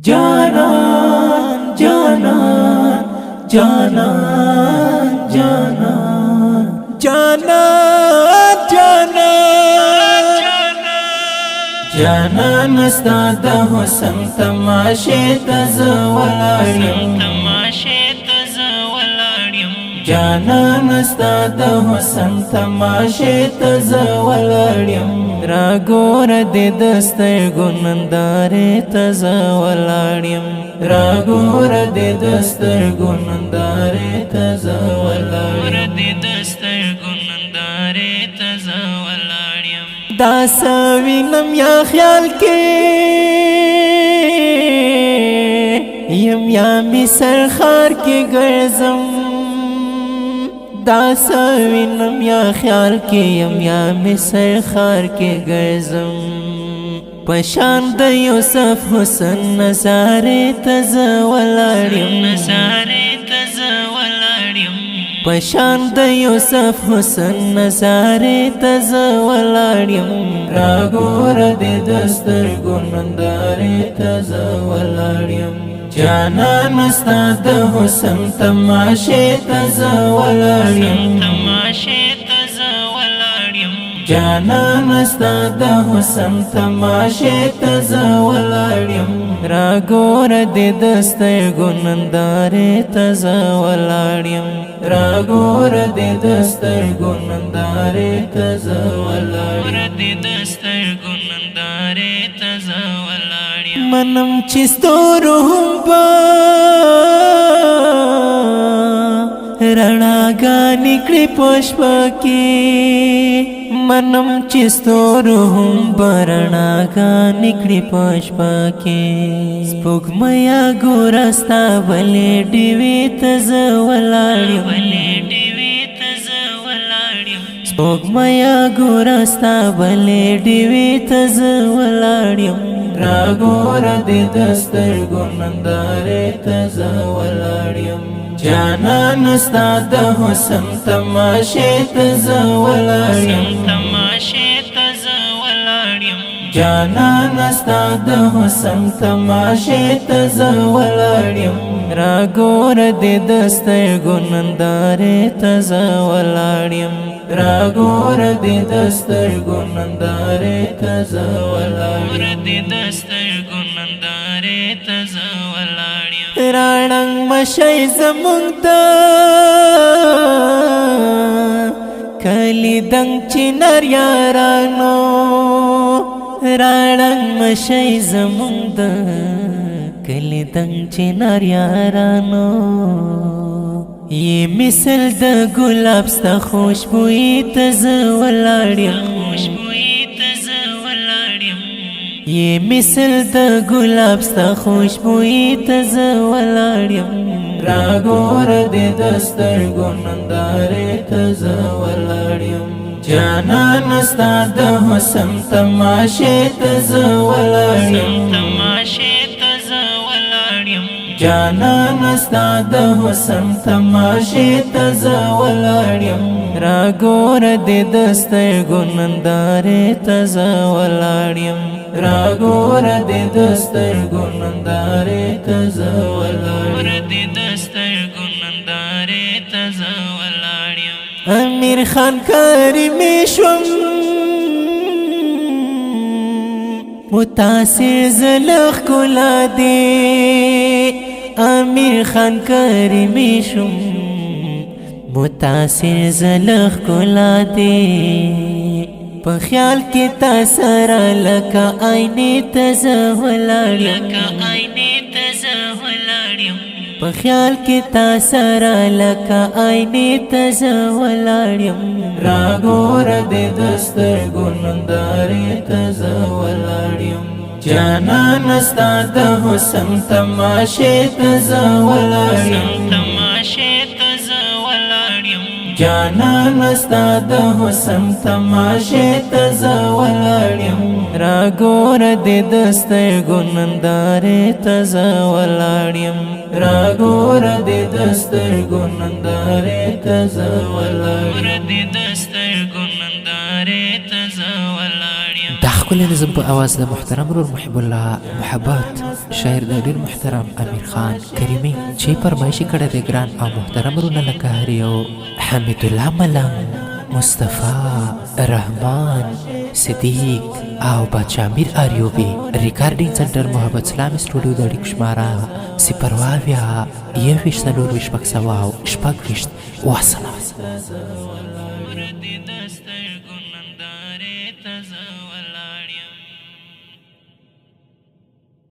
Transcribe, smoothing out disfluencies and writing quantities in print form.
جانان جانان جانان جانان جانان جانان جانان استاد حسن تماشې تزولاړم جانان استاد حسن تماشې تزولاړم را ګور دې دستر ګنندارې تزولاړم را ګور دې دستر ګنندارې تزولاړم دا سوینم یا خیال کې یم یا می سرخار کې ګرځم دا سوینم یا خیال کې یم یا می سرخار کې ګرځم پشان د یوسف حسن نظارې تزولاړم پشان د یوسف حسن نظارې تزولاړم را ګور دې دستر ګنندارې تزولاړم جانان استاد حسن تماشې تزولاړم جانان استاد حسن تماشې تزولاړم را ګور دې دستر ګنندارې تزولاړم را ګور دې دستر ګنندارې تزولاړم منم چې ستورو هم په رڼاګانې کړې په شپه کې منم چې ستورو هم په رڼاګانې کړې په شپه کې سپوږمۍ ګوره ستا بلې ډیوې ته زه ولاړ یم سپوږمۍ ګوره ستا بلې ډیوې ته زه ولاړ یم را ګوره دې دستر ګنندارې تزولاړ یم جانان استاد حسن تماشې تزولاړ یم جانان استاد حسن تماشې تزولاړ یم را ګوره دې دستر ګنندارې تزولاړ یم را ګوره دې دستر ګنندارې تزولاړ راړنګ مشي زمونږ ته کلی دنګ چنار یارانو راړنګ مشي زمونږ ته کلی دنګ چنار یارانو یہ مثل د ګلاب ستا خوشبوئی تزولاړ یم یہ مثل د ګلاب ستا خوشبوئی تزولاړ یم را ګوره دې دستر ګنندارې تزولاړ یم جانان استاد حسن تماشې تزولاړ یم جانان استاد حسن تماشې تزولاړ یم را ګوره دې دستر ګنندارې تزولاړ یم را ګوره دې دستر ګنندارې تزولاړ یم امیر خان کریمي شوم متاثر زلخ ښکلا دې امیر خان کریمي شوم متاثر زلخ ښکلا دې په خیال کې تا سره لکه آینې تزولاړ یم په خیال کې تا سره لکه آینې تزولاړ یم را ګوره دې دستر ګنندارې تزولاړ یم جانان استاد حسن تماشې تزولاړ یم جانان استاد حسن تماشې تزولاړ یم را ګوره دې دستر ګنندارې تزولاړ یم را ګوره دې دستر ګنندارې تزولاړ یم دا ښکلی نظم په اواز د محترم رور محب الله محبت شاعر د ډیر محترم امیر خان کریمی چې فرمایشي کړه د ګران او محترم رونه لکه هر یو حمید الله ملنګ، مصطفی رحمان صدیق او بادشاه امیر آریوبی. ریکارډینګ سنټر محبت اسلام سټوډیو د اړیکو شماره 0 وسلام.